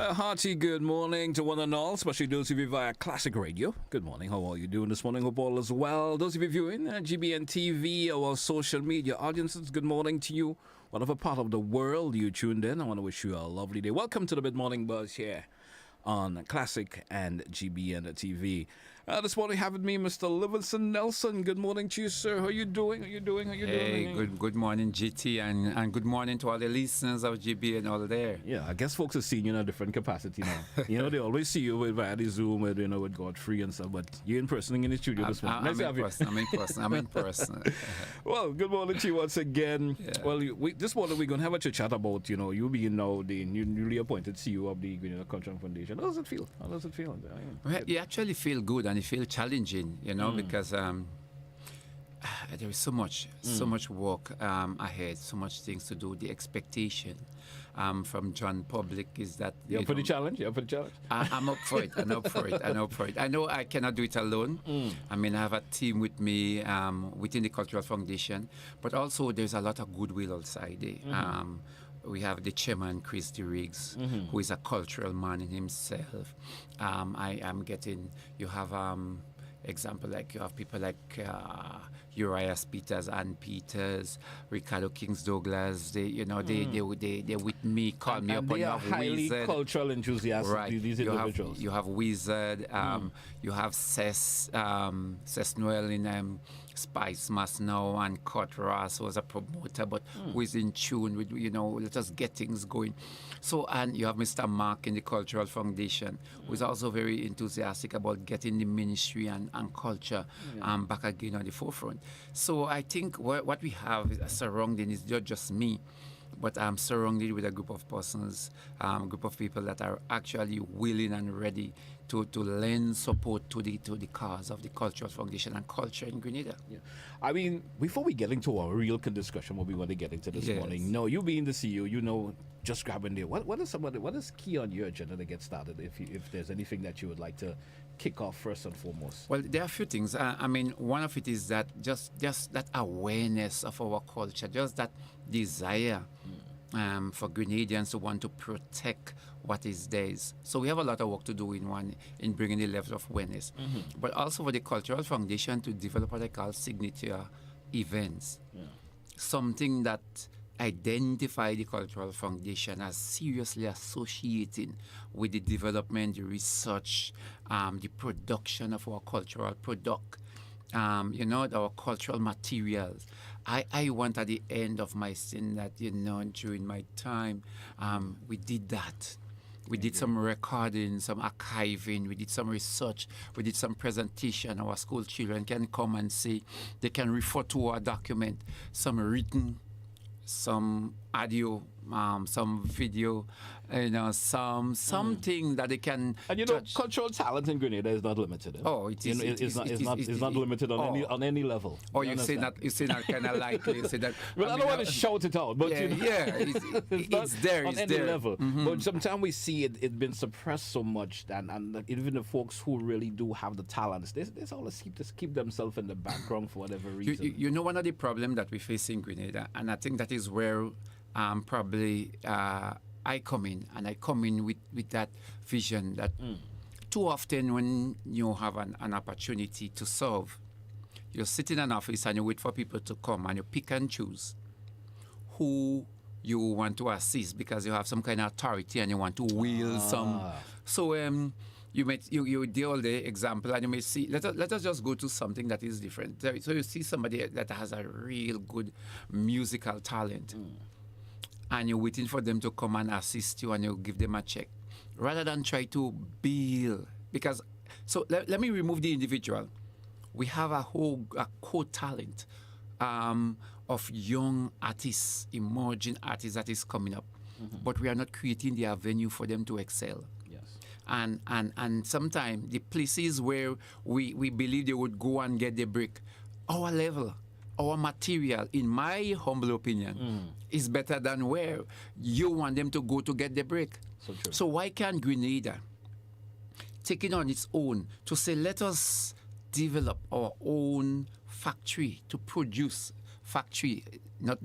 A hearty good morning to one and all, especially those of you via Classic Radio. Good morning. How are you doing this morning? Hope all is well. Those of you viewing GBN TV, our social media audiences, good morning to you. Whatever part of the world you tuned in, I want to wish you a lovely day. Welcome to the Mid Morning Buzz here on Classic and GBN TV. This morning, have with me Mr. Livingston Nelson. Good morning to you, sir. How you doing? How you doing? Hey, good morning, GT, and good morning to all the listeners of GBN all there. Yeah, I guess folks are seeing you in a different capacity now. They always see you via the Zoom, with Godfrey and stuff, but you're in person in the studio this morning. I'm in person. Well, good morning to you once again. Yeah. Well, this morning we're going to have a chat about, you being now the newly appointed CEO of the Grenada Cultural Foundation. How does it feel? Well, you actually feel good and you feel challenging, because there is so much work ahead, so much things to do. The expectation from John Public is that you're up for the challenge. I'm up for it. I know I cannot do it alone. I mean, I have a team with me within the Cultural Foundation, but also there's a lot of goodwill outside there. We have the chairman, Chris Riggs, who is a cultural man in himself. I am getting, you have example, like you have people like Uriah Peters, Ann Peters, Ricardo Kings Douglas. They with me, call me up on your highly Wizard. Cultural enthusiastic. Right. These individuals. You have Wizard. You have Cess Noel in Spice Mass now, and Kurt Ross was a promoter, but who is in tune with let us get things going. So, and you have Mr. Mark in the Cultural Foundation, who is also very enthusiastic about getting the ministry and culture back again on the forefront. So I think what we have surrounding is not just me, but I'm surrounded with a group of persons, group of people that are actually willing and ready to lend support to the cause of the Cultural Foundation and culture in Grenada. Yeah. I mean, before we get into our real discussion, what we want to get into this morning, you being the CEO, just grabbing there. What is key on your agenda to get started? If there's anything that you would like to kick off first and foremost. Well, there are a few things. I mean, one of it is that just that awareness of our culture, just that desire for Grenadians to want to protect what is theirs. So we have a lot of work to do in bringing the level of awareness, but also for the Cultural Foundation to develop what I call signature events, something that identify the Cultural Foundation as seriously associating with the development, the research, the production of our cultural product, our cultural materials. I want at the end of my stint that, during my time, we did that. We did some recording, some archiving, we did some research, we did some presentation. Our school children can come and see, they can refer to our document, some written, some audio, some video, something that they can. And cultural talent in Grenada is not limited. Oh, it is. It's not limited on any level. Oh, you say that kind of lightly. You say that. Well, I don't want to shout it out, but it's there. On any level. But sometimes we see it been suppressed so much, and even the folks who really do have the talents, they always keep themselves in the background for whatever reason. One of the problems that we face in Grenada, and I think that is where probably I come in, and I come in with that vision that too often when you have an opportunity to serve, you sit in an office and you wait for people to come and you pick and choose who you want to assist because you have some kind of authority and you want to wield some. So you deal the example and you may see, let us just go to something that is different. So you see somebody that has a real good musical talent. And you're waiting for them to come and assist you and you give them a check. Rather than try to build. Because, so let me remove the individual. We have a core talent of young artists, emerging artists that is coming up. But we are not creating the avenue for them to excel. Yes. And sometimes the places where we believe they would go and get the break, our level, our material, in my humble opinion, is better than where you want them to go to get the break. So true. So why can't Grenada take it on its own to say, let us develop our own factory to produce factory, not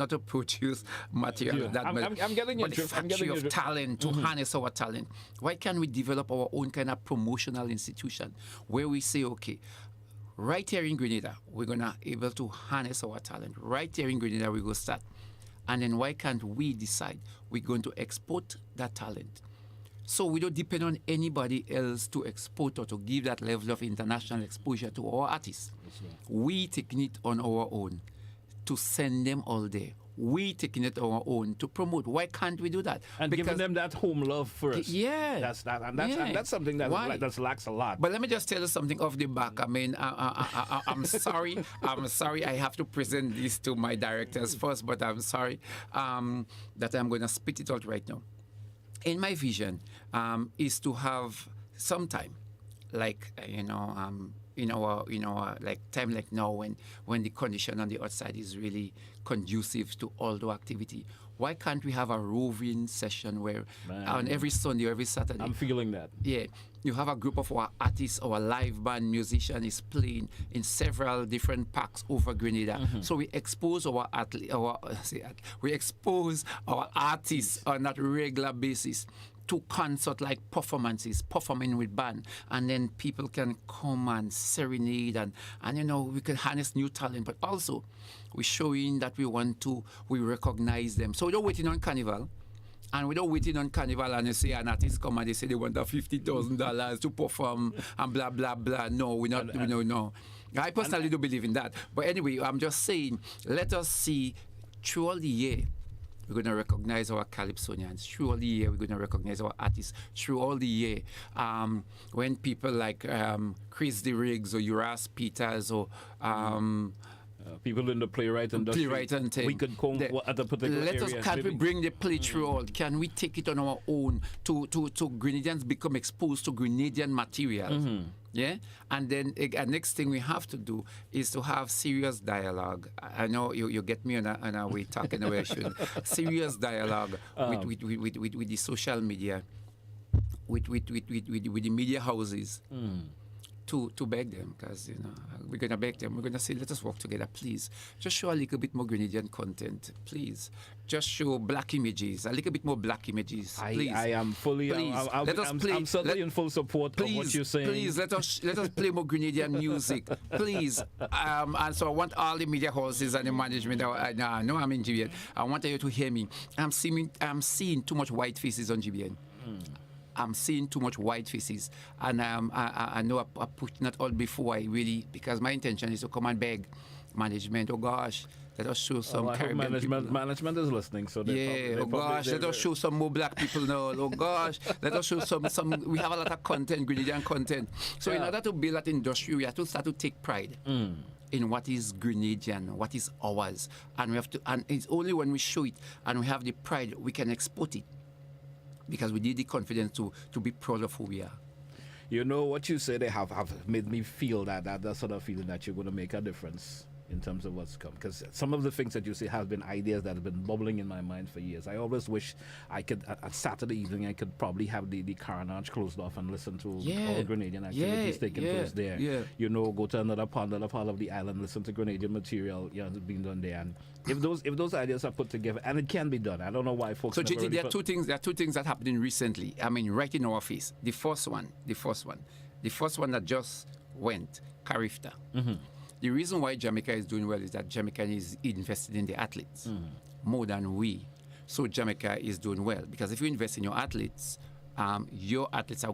to produce material. Yeah. I'm getting your but the drift. I'm factory getting your of drift. talent to harness our talent. Why can't we develop our own kind of promotional institution where we say, okay, right here in Grenada, we're gonna able to harness our talent. Right here in Grenada, we go start. And then why can't we decide we're going to export that talent? So we don't depend on anybody else to export or to give that level of international exposure to our artists. We taking it on our own to send them all there. We taking it on our own to promote. Why can't we do that? And giving them that home love first. Yeah. And that's something that lacks a lot. But let me just tell you something off the back. I mean, I'm sorry. I'm sorry I have to present this to my directors first, but I'm sorry that I'm going to spit it out right now. In my vision, is to have some time, like in our like time like now when the condition on the outside is really conducive to all the activity. Why can't we have a roving session where on every Sunday or every Saturday? I'm feeling that. Yeah, you have a group of our artists, our live band musician is playing in several different parks over Grenada. So we expose we expose our artists on that regular basis to concert-like performances, performing with band, and then people can come and serenade, and we can harness new talent, but also we're showing that we recognize them. So we're not waiting on Carnival, and we're not waiting on Carnival and they say an artist come and they say they want $50,000 to perform and blah, blah, blah. No, we're not, no. I personally don't believe in that. But anyway, I'm just saying, let us see through all the year, we're going to recognize our Calypsonians. Through all the year, we're going to recognize our artists. Through all the year, when people like Chris De Riggs or Uras Peters or people in the playwright industry, we could come at a particular area. Can't we bring the play through all? Can we take it on our own to Grenadians become exposed to Grenadian materials? Yeah, and then next thing we have to do is to have serious dialogue. I know you get me on a way talking the way I should. Serious dialogue with the social media, with the media houses. To beg them, because we're gonna beg them. We're gonna say, let us work together, please. Just show a little bit more Grenadian content, please. Just show black images, a little bit more black images, please. I am fully. Please, I'm certainly in full support of what you're saying. Please let us play more Grenadian music, please. And so I want all the media houses and the management. I know I'm in GBN. I want you to hear me. I'm seeing too much white faces on GBN. I'm seeing too much white faces, and I know I put that all before because my intention is to come and beg management. Oh gosh, let us show some Caribbean people. Management is listening, so let us show some more black people now. Oh gosh, let us show some. We have a lot of content, Grenadian content. So in order to build that industry, we have to start to take pride. In what is Grenadian, what is ours, and we have to. And it's only when we show it and we have the pride we can export it. Because we need the confidence to be proud of who we are. You know, what you say, they have made me feel that sort of feeling that you're going to make a difference in terms of what's come. Because some of the things that you say have been ideas that have been bubbling in my mind for years. I always wish I could, at Saturday evening, I could probably have the carnage closed off and listen to all Grenadian activities taking place there. Yeah. Go to another part of the island, listen to Grenadian material being done there. And if those ideas are put together, and it can be done, I don't know why folks. So JT, there are two things. There are two things that happened recently. I mean, right in our face. The first one that just went, Carifta. The reason why Jamaica is doing well is that Jamaica is invested in the athletes more than we. So Jamaica is doing well because if you invest in your athletes are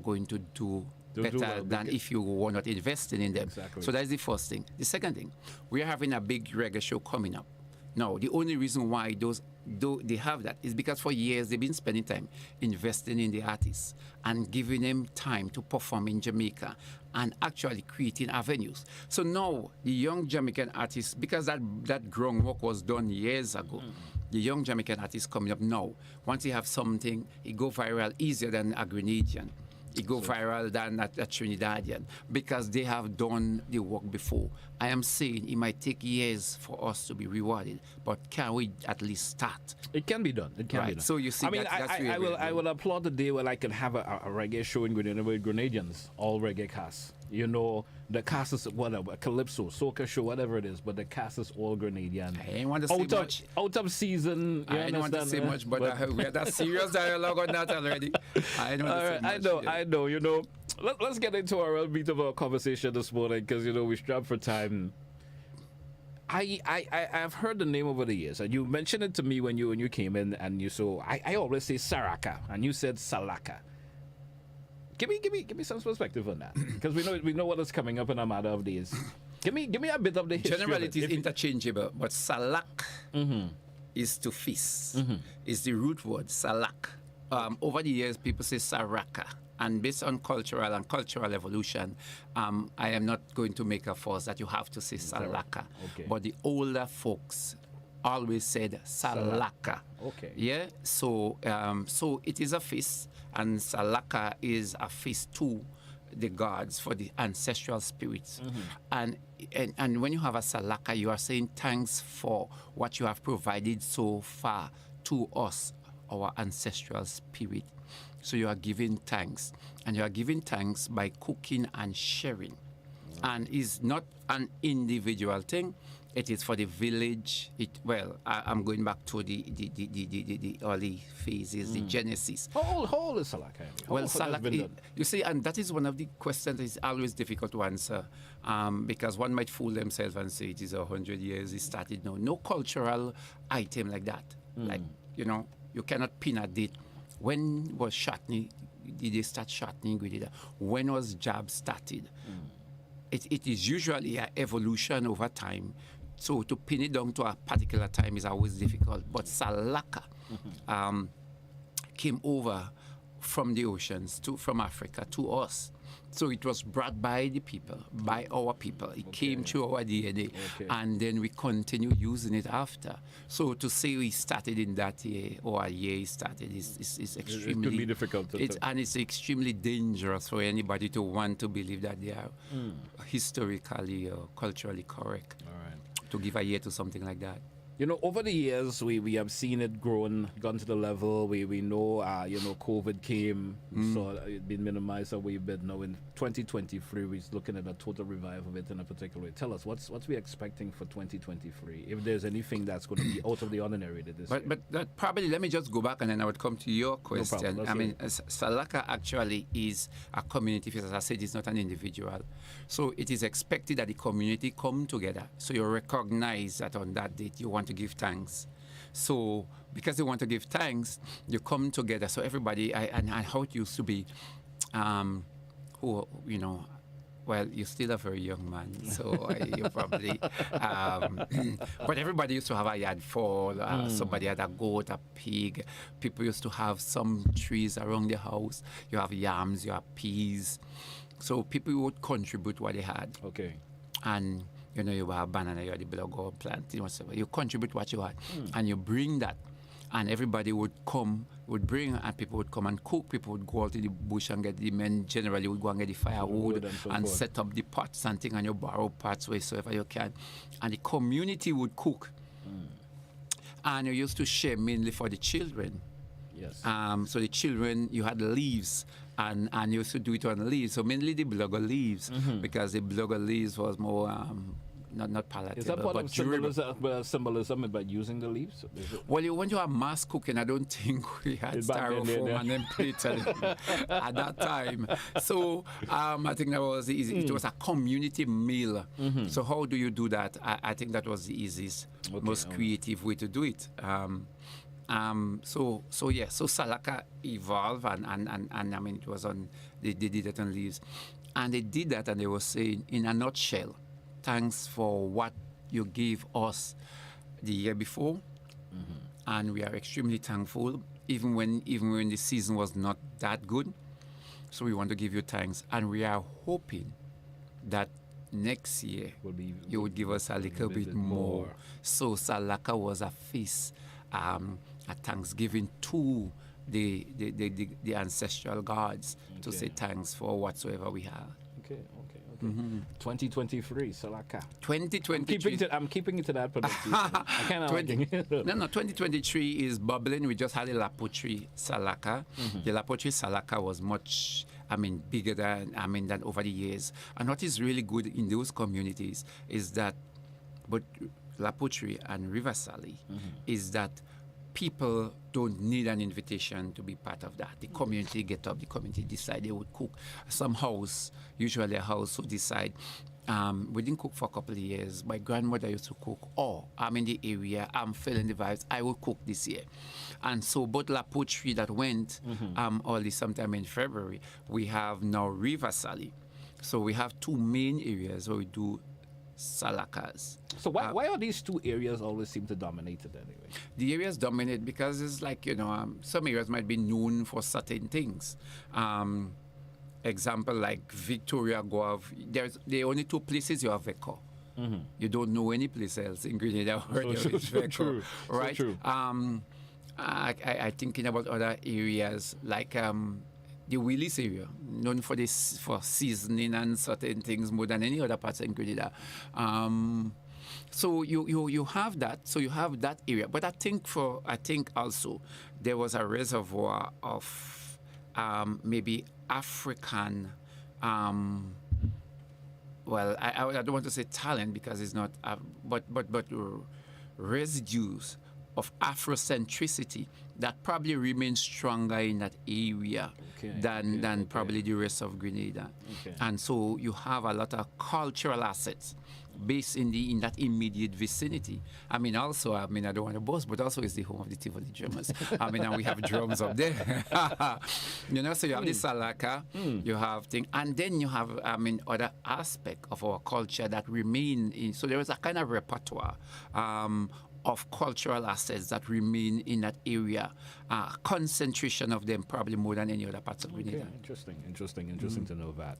going to do better than if you were not investing in them. Exactly. So that's the first thing. The second thing, we are having a big reggae show coming up. Now, the only reason why they have that is because for years they've been spending time investing in the artists and giving them time to perform in Jamaica and actually creating avenues. So now the young Jamaican artists, because that groundwork was done years ago, the young Jamaican artists coming up now, once they have something, it go viral easier than a Grenadian. It go viral than a Trinidadian because they have done the work before. I am saying it might take years for us to be rewarded, but can we at least start? It can be done. It can be done. So you see, I will applaud the day when I can have a reggae show in Grenada with Grenadians, all reggae casts. You know, the cast is whatever, calypso, soca show, whatever it is, but the cast is all Grenadian. I ain't want to say much. Out of season. I don't want to say much, but we had a serious dialogue on that already. I don't want to say much. I know. You know, let's get into our real meat of our conversation this morning because you know we strapped for time. I've heard the name over the years, and you mentioned it to me when you came in, and I always say Saraka, and you said Salaka. Give me some perspective on that, because we know what is coming up in a matter of days. Give me a bit of the history. Generally, it is interchangeable, but Salak is to feast. Is the root word Salak. Over the years, people say Saraka. And based on cultural evolution, I am not going to make a force that you have to say Salaka. Okay. But the older folks always said Salaka. Okay. Yeah. So it is a feast, and Salaka is a feast to the gods for the ancestral spirits. And when you have a Salaka, you are saying thanks for what you have provided so far to us, our ancestral spirit. So you are giving thanks, and you are giving thanks by cooking and sharing. And it's not an individual thing. It is for the village. I'm going back to the early phases, the Genesis. How old is Salaka? Salaka, you see, and that is one of the questions that is always difficult to answer, because one might fool themselves and say it is 100 years, it started. No cultural item like that. Like, you know, you cannot pin a date. When was Shatney? Did they start Shatney? When was Jab started? It is usually an evolution over time. So to pin it down to a particular time is always difficult. But Salaka came over from the oceans, from Africa to us. So it was brought by the people, by our people. It came through our DNA, and then we continue using it after. So to say we started in that year or a year started is extremely... It could be difficult. And it's extremely dangerous for anybody to want to believe that they are historically or culturally correct. All right. To give a year to something like that. You know, over the years, we have seen it gone to the level we know, COVID came, so it been minimized a wee bit. Now in 2023, we're looking at a total revival of it in a particular way. Tell us, what's we expecting for 2023? If there's anything that's going to be out of the ordinary this year. But that probably, let me just go back and then I would come to your question. No I mean, Salaka actually is a community. As I said, it's not an individual. So it is expected that the community come together. So you recognize that on that date you want to give thanks. So because they want to give thanks, you come together. So everybody, and how it used to be, you're still a very young man, so you probably, but everybody used to have a yard fall, somebody had a goat, a pig. People used to have some trees around the house. You have yams, you have peas. So people would contribute what they had. Okay. And you have banana, you have the blogo plant, you contribute what you had, and you bring that, and everybody would bring, and people would come and cook. People would go out to the bush and get the men generally would go and get the firewood and set up the pots and things, and you borrow pots wheresoever you can, and the community would cook. And you used to share mainly for the children. Yes. So the children, you had leaves, and you used to do it on leaves. So mainly the blogger leaves, because the blogger leaves was more not palatable. Is that part of symbolism about using the leaves? Well, when you have mass cooking, I don't think we had styrofoam and then plates at that time. So I think that was the easy. It was a community meal. So how do you do that? I think that was the easiest, most creative way to do it. So Salaka evolved, and I mean, it was they did it on leaves. And they did that, and they were saying, in a nutshell, thanks for what you gave us the year before. And we are extremely thankful, even when the season was not that good. So we want to give you thanks. And we are hoping that next year you would give us a little bit more. So Salaka was a feast, a thanksgiving to the ancestral gods, to say thanks for whatsoever we have. Okay. 2023, Salaka. 2023. I'm keeping it to that pronunciation. I kind of 2023 is bubbling. We just had a Lapotri Salaka. The Lapotri Salaka was much bigger than over the years. And what is really good in those communities is that, but La Poutrie and River Sally, is that people don't need an invitation to be part of that. The community get up, the community decide they would cook. Some house, usually a house, would decide, we didn't cook for a couple of years. My grandmother used to cook. Oh, I'm in the area, I'm feeling the vibes, I will cook this year. And so both La Poutrie that went early sometime in February, we have now River Sally. So we have two main areas where we do salakas. So why are these two areas always seem to dominate it anyway? The areas dominate because it's like, some areas might be known for certain things. Example like Victoria Guave, there's the only two places you have Veco. You don't know any place else in Grenada where there is Veco. True. Right? So true. I thinking about other areas like the Willis area, known for for seasoning and certain things more than any other parts in Grenada. So you have that. So you have that area. But I think also there was a reservoir of maybe African. Well, I don't want to say talent because it's not, but residues of Afrocentricity that probably remain stronger in that area than probably the rest of Grenada. And so you have a lot of cultural assets based in that immediate vicinity. I don't want to boast, but also it's the home of the Tivoli drummers. And we have drums up there. So you have the Salaka, you have things, and then you have, other aspect of our culture that remain in. So there is a kind of repertoire of cultural assets that remain in that area. Concentration of them probably more than any other parts of Grenada. Interesting to know that.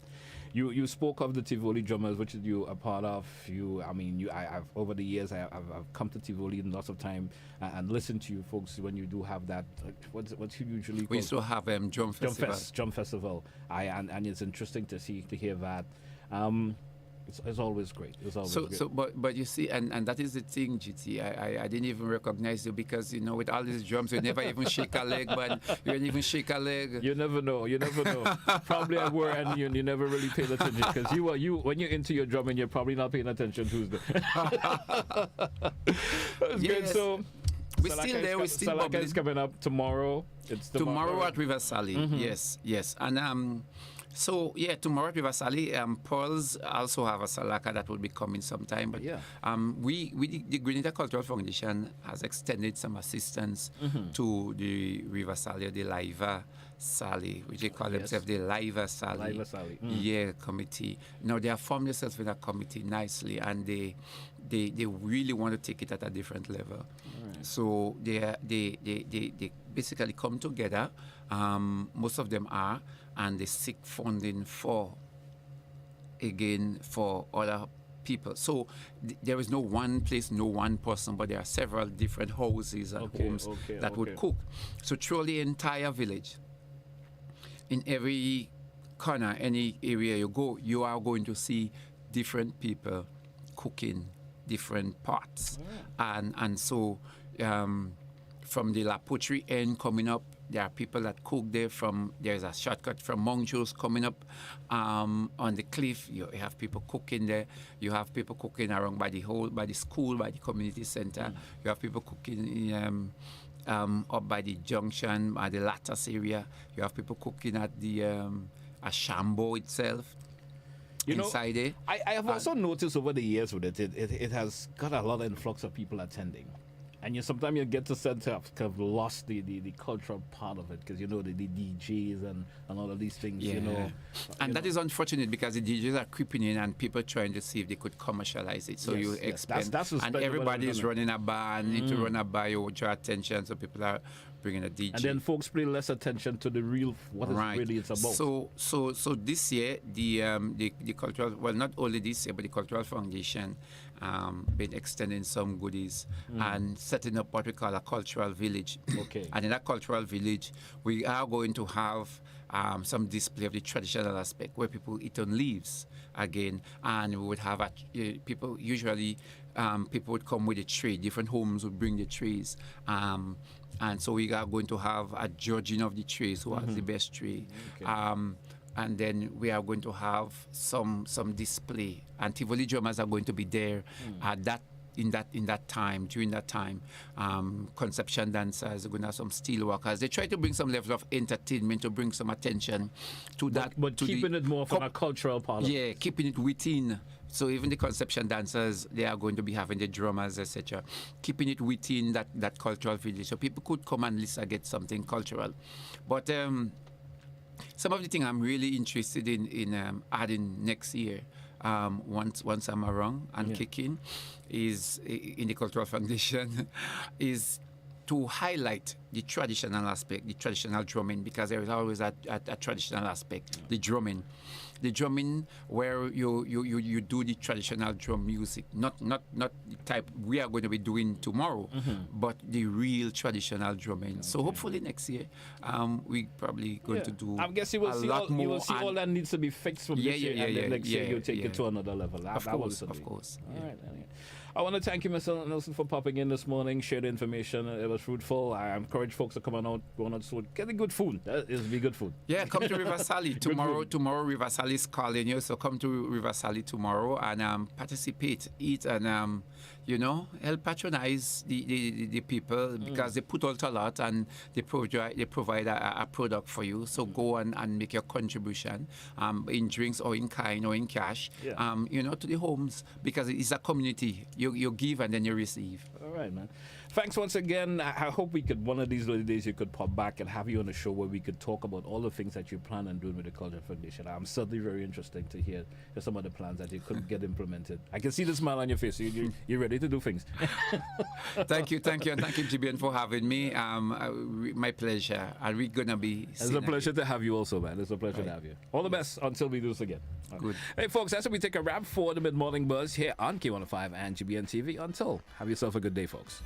You spoke of the Tivoli drummers, which you are part of. I've over the years I've come to Tivoli lots of time and listened to you folks when you do have that. What's usually called? We used to have Drum Festival. And it's interesting to hear that. It's always great. But you see, and that is the thing, GT. I didn't even recognize you because with all these drums, you never even shake a leg, but you didn't even shake a leg. You never know. Probably I were, and you never really paid attention because you when you're into your drumming, you're probably not paying attention Tuesday. That's good. So we're still there. We're still Salaka is coming up tomorrow. It's tomorrow at River Sally. Yes, and. So tomorrow at River Sally, Pearls also have a Salaka that will be coming sometime. But the Grenada Cultural Foundation has extended some assistance to the River Sally, the Liva Sally, which they call themselves the Liva Sally. Committee. Now they have formed themselves with a committee nicely, and they really want to take it at a different level. Right. So they basically come together. Most of them are. And they seek funding for other people. So there is no one place, no one person, but there are several different houses and homes that would cook. So through the entire village, in every corner, any area you go, you are going to see different people cooking different parts. And so from the La Poutrie end coming up, there are people that cook there. There's a shortcut from Montrose coming up on the cliff. You have people cooking there. You have people cooking around by the school, by the community center. You have people cooking up by the junction, by the Lattas area. You have people cooking at the Ashambo itself. Inside there. I have also noticed over the years with it has got a lot of influx of people attending. And sometimes you get the sense of kind of lost the cultural part of it because the DJs and all of these things. And that is unfortunate because the DJs are creeping in and people trying to see if they could commercialize it. So you expand, that's and everybody is running a bar and need to run a bar. You draw attention, so people are bringing a DJ. And then folks pay less attention to the real what really it's about. So this year the cultural, well, not only this year, but the Cultural Foundation been extending some goodies and setting up what we call a cultural village. And in that cultural village, we are going to have some display of the traditional aspect where people eat on leaves again, and we would have people usually people would come with a tray. Different homes would bring the trays. And so we are going to have a judging of the trays, who has the best tray. and then we are going to have some display, and Tivoli drummers are going to be there at that. In that time, during that time, conception dancers, we're going to have some steel workers. They try to bring some level of entertainment, to bring some attention to that. But keeping it more from a cultural part of it. Yeah, keeping it within. So even the conception dancers, they are going to be having the drummers, etc. Keeping it within that cultural village. So people could come and listen, get something cultural. But some of the things I'm really interested in adding next year, once I'm around and kicking, is in the Cultural Foundation, is to highlight the traditional aspect, the traditional drumming, because there is always a traditional aspect, the drumming. The drumming where you do the traditional drum music, not the type we are going to be doing tomorrow, but the real traditional drumming. So hopefully next year, we probably going to do. I guess you will see all, you will see all that needs to be fixed from this year, and then next year you'll take it to another level. Of course. All right. I want to thank you, Mr. Nelson, for popping in this morning, share the information. It was fruitful. I encourage folks to come on out, going on to get the good food. That is be good food. Yeah, come to River Sally tomorrow. Tomorrow, River Sally is calling you, so come to River Sally tomorrow and participate, eat, and help patronize the people, because they put out a lot and they provide a product for you. So go and make your contribution in drinks or in kind or in cash, to the homes, because it's a community. You give and then you receive. All right, man. Thanks once again. I hope we could, one of these days, you could pop back and have you on the show where we could talk about all the things that you plan on doing with the Culture Foundation. I'm certainly very interested to hear some of the plans that you could get implemented. I can see the smile on your face. You're ready to do things. Thank you, and thank you, GBN, for having me. My pleasure. And we're going to be... It's a pleasure to have you also, man. It's a pleasure to have you. All the best until we do this again. Good. Hey, folks, that's how we take a wrap for the Mid-Morning Buzz here on K105 and GBN TV. Until, have yourself a good day, folks.